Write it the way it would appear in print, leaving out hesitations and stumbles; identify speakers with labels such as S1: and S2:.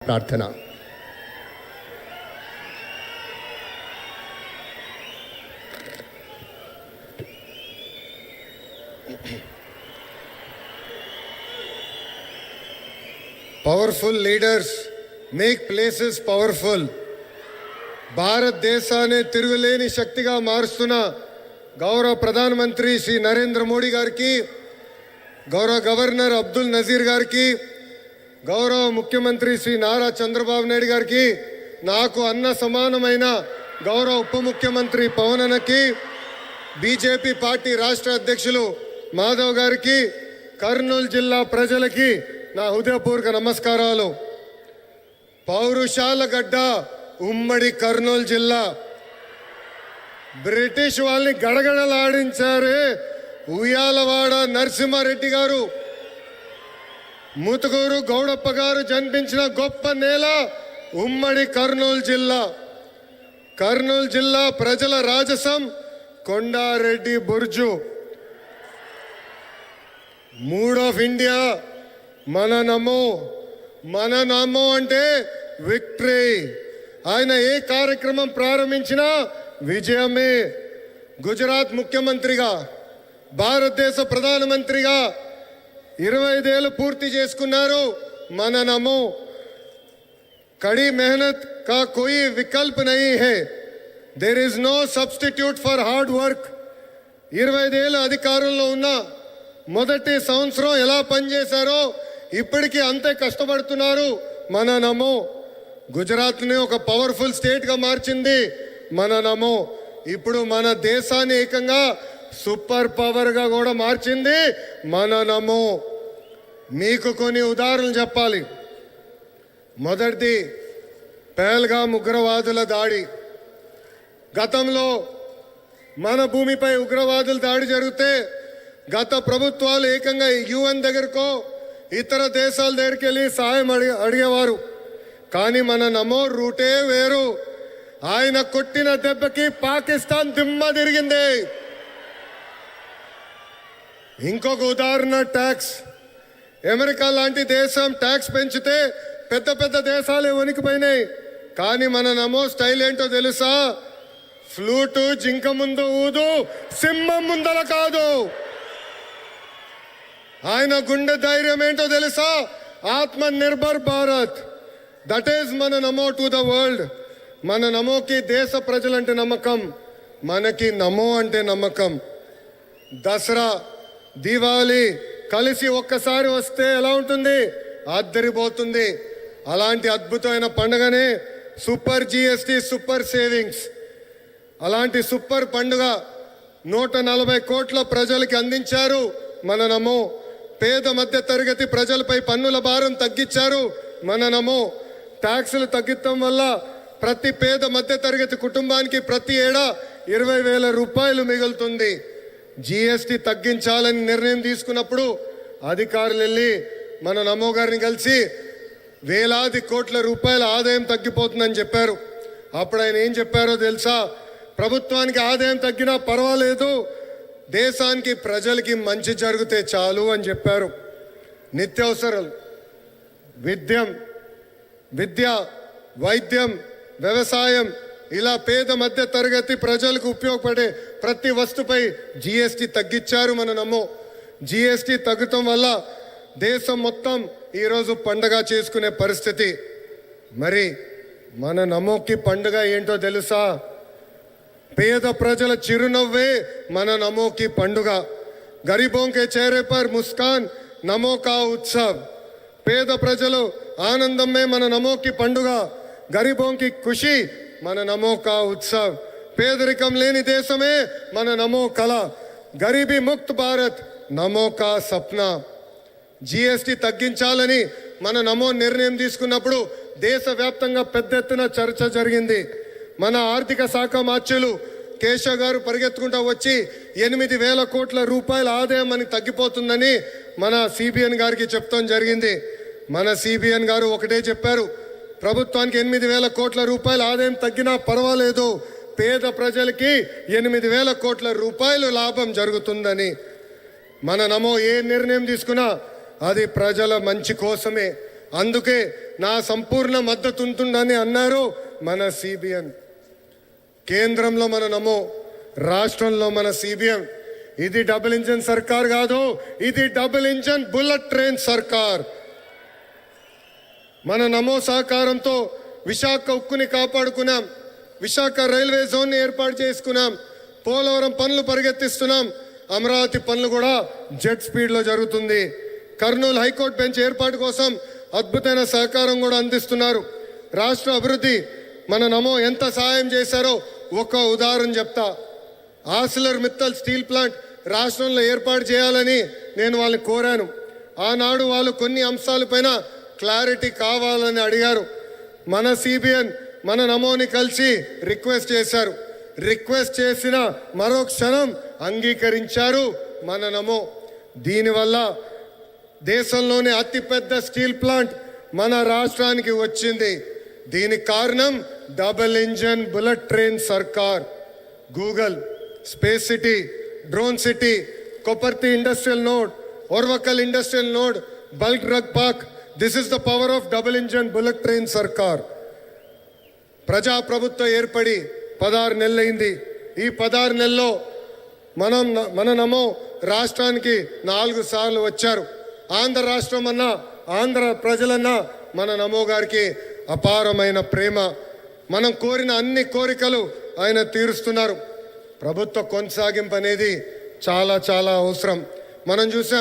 S1: ప్రార్థన. Powerful leaders make places powerful. భారతదేశాన్ని తిరుగులేని శక్తిగా మారుస్తున్న గౌరవ ప్రధానమంత్రి శ్రీ నరేంద్ర మోడీ గారికి, గౌరవ గవర్నర్ అబ్దుల్ నజీర్ గారికి, గౌరవ ముఖ్యమంత్రి శ్రీ నారా చంద్రబాబు నాయుడు గారికి, నాకు అన్న సమానమైన గౌరవ ఉప ముఖ్యమంత్రి పవన్ అన్నకి, బీజేపీ పార్టీ రాష్ట్ర అధ్యక్షులు మాధవ్ గారికి, కర్నూలు జిల్లా ప్రజలకి నా హృదయపూర్వక నమస్కారాలు. పౌరుషాల గడ్డ ఉమ్మడి కర్నూలు జిల్లా. బ్రిటిష్ వాళ్ళని గడగడలాడించారే ఉయ్యాలవాడ నరసింహారెడ్డి గారు, ముతుకూరు గౌడప్ప గారు జన్మించిన గొప్ప నేల ఉమ్మడి కర్నూలు జిల్లా. కర్నూలు జిల్లా ప్రజల రాజసం కొండారెడ్డి బుర్జు. మూడ్ ఆఫ్ ఇండియా మన నమో అంటే విక్టరీ. ఆయన ఏ కార్యక్రమం ప్రారంభించినా విజయమే. గుజరాత్ ముఖ్యమంత్రిగా, భారతదేశ ప్రధానమంత్రిగా 25 ఏళ్ళు పూర్తి చేసుకున్నారు. మన నమో. కड़ी मेहनत का कोई विकल्प नहीं है. There is no substitute for hard work. 25 ఏళ్ళు అధికారంలో ఉన్న మొదటి సంవత్సరం ఎలా పనిచేశారో ఇప్పటికీ అంతే కష్టపడుతున్నారు. మన నమో. గుజరాత్ని ఒక పవర్ఫుల్ స్టేట్గా మార్చింది మన నమో. ఇప్పుడు మన దేశాన్ని ఏకంగా సూపర్ పవర్గా కూడా మార్చింది మన నమో. మీకు కొన్ని ఉదాహరణలు చెప్పాలి. మొదటిది పహల్గామ్ ఉగ్రవాదుల దాడి. గతంలో మన భూమిపై ఉగ్రవాదుల దాడి జరిగితే గత ప్రభుత్వాలు ఏకంగా యుఎన్ దగ్గరకో ఇతర దేశాల దగ్గరికి వెళ్ళి సాయం అడిగేవారు. కానీ మన నమో రూటే వేరు. ఆయన కొట్టిన దెబ్బకి పాకిస్తాన్ దిమ్మ తిరిగింది. ఇంకొక ఉదాహరణ ట్యాక్స్. అమెరికా లాంటి దేశం ట్యాక్స్ పెంచితే పెద్ద పెద్ద దేశాలే వణికిపోయినాయి. కానీ మన నమో స్టైల్ ఏంటో తెలుసా? ఫ్లూటు జింక ముందు ఊదు, సింహం ముందల కాదు. ఆయన గుండె ధైర్యం ఏంటో తెలుసా? ఆత్మ నిర్భర్ భారత్. దట్ ఈస్ మన నమో టు ద వరల్డ్. మన నమోకి దేశ ప్రజలంటే నమ్మకం, మనకి నమో అంటే నమ్మకం. దసరా, దీపావళి కలిసి ఒక్కసారి వస్తే ఎలా ఉంటుంది? అద్దరిపోతుంది. అలాంటి అద్భుతమైన పండుగనే సూపర్ జిఎస్టి, సూపర్ సేవింగ్స్. అలాంటి సూపర్ పండుగ 140 కోట్ల ప్రజలకి అందించారు మన నమో. పేద మధ్య తరగతి ప్రజలపై పన్నుల భారం తగ్గించారు మన నమో. ట్యాక్సులు తగ్గించడం వల్ల ప్రతి పేద మధ్య తరగతి కుటుంబానికి ప్రతి ఏడా 20,000 రూపాయలు మిగులుతుంది. జిఎస్టి తగ్గించాలని నిర్ణయం తీసుకున్నప్పుడు అధికారులు వెళ్ళి మన నమో గారిని కలిసి వేలాది కోట్ల రూపాయల ఆదాయం తగ్గిపోతుందని చెప్పారు. అప్పుడు ఆయన ఏం చెప్పారో తెలుసా? ప్రభుత్వానికి ఆదాయం తగ్గినా పర్వాలేదు, దేశానికి ప్రజలకి మంచి జరిగితే చాలు అని చెప్పారు. నిత్యావసరాలు, విద్య, వైద్యం, వ్యవసాయం, ఇలా పేద మధ్య తరగతి ప్రజలకు ఉపయోగపడే ప్రతి వస్తుపై జిఎస్టి తగ్గించారు మన నమో. జిఎస్టి తగ్గటం వల్ల దేశం మొత్తం ఈరోజు పండుగ చేసుకునే పరిస్థితి. మరి మన నమోకి పండుగ ఏంటో తెలుసా? పేద ప్రజల చిరునవ్వే మన నమోకి పండుగ. గరీబోं के चेहरे पर मुस्कान నమో కా ఉత్సవ్. పేద ప్రజలు ఆనందమే మన నమోకి పండుగ. గరీబోं की खुशी మన నమో కా ఉత్సవ్. పేదరికం లేని దేశమే మన నమో కళ. గరీబీ ముక్త్ భారత్ నమో కా సప్నా. జిఎస్టి తగ్గించాలని మన నమో నిర్ణయం తీసుకున్నప్పుడు దేశవ్యాప్తంగా పెద్ద ఎత్తున చర్చ జరిగింది. మన ఆర్థిక శాఖ మార్చులు కేశవ్ గారు పరిగెత్తుకుంటూ వచ్చి 8,000 కోట్ల రూపాయల ఆదాయం మనకి తగ్గిపోతుందని మన సిబిఎన్ గారికి చెప్తాం జరిగింది. మన సిబిఎన్ గారు ఒకటే చెప్పారు, ప్రభుత్వానికి 8,000 కోట్ల రూపాయల ఆదాయం తగ్గినా పర్వాలేదు, పేద ప్రజలకి 8,000 కోట్ల రూపాయలు లాభం జరుగుతుందని. మన నమో ఏ నిర్ణయం తీసుకున్నా అది ప్రజల మంచి కోసమే. అందుకే నా సంపూర్ణ మద్దతు ఉంటుందని అన్నారు మన సిబిఎన్. కేంద్రంలో మన నమో, రాష్ట్రంలో మన సిబిఎన్. ఇది డబుల్ ఇంజన్ సర్కార్ కాదు, ఇది డబుల్ ఇంజన్ బుల్లెట్ ట్రైన్ సర్కార్. మన నమో సహకారంతో విశాఖ ఉక్కుని కాపాడుకున్నాం, విశాఖ రైల్వే జోన్ని ఏర్పాటు చేసుకున్నాం, పోలవరం పనులు పరిగెత్తిస్తున్నాం, అమరావతి పనులు కూడా జెట్ స్పీడ్లో జరుగుతుంది. కర్నూలు హైకోర్టు బెంచ్ ఏర్పాటు కోసం అద్భుతమైన సహకారం కూడా అందిస్తున్నారు. రాష్ట్ర అభివృద్ధి మన నమో ఎంత సహాయం చేశారో ఒక ఉదాహరణ చెప్తా. ఆర్సిలర్ మిత్తల్ స్టీల్ ప్లాంట్ రాష్ట్రంలో ఏర్పాటు చేయాలని నేను వాళ్ళని కోరాను. ఆనాడు వాళ్ళు కొన్ని అంశాలపైన క్లారిటీ కావాలని అడిగారు. మన సిబిఎన్ మన నమోని కలిసి రిక్వెస్ట్ చేశారు. రిక్వెస్ట్ చేసిన మరో క్షణం అంగీకరించారు మన నమో. దీనివల్ల దేశంలోనే అతిపెద్ద స్టీల్ ప్లాంట్ మన రాష్ట్రానికి వచ్చింది. దీనికి కారణం డబుల్ ఇంజన్ బుల్లెట్ ట్రైన్ సర్కార్. Google, space city, drone city, Kopparthi industrial node, Orvakal industrial node, bulk drug park. This is the power of double engine bullet train సర్కార్. ప్రజాప్రభుత్వం ఏర్పడి 16 నెలలైంది. ఈ 16 నెలల్లో మన నమో రాష్ట్రానికి 4 సార్లు వచ్చారు. ఆంధ్ర రాష్ట్రం అన్నా, ఆంధ్ర ప్రజలన్నా మన నమో గారికి అపారమైన ప్రేమ. మనం కోరిన అన్ని కోరికలు ఆయన తీరుస్తున్నారు. ప్రభుత్వ కొనసాగింపు అనేది చాలా చాలా అవసరం. మనం చూసాం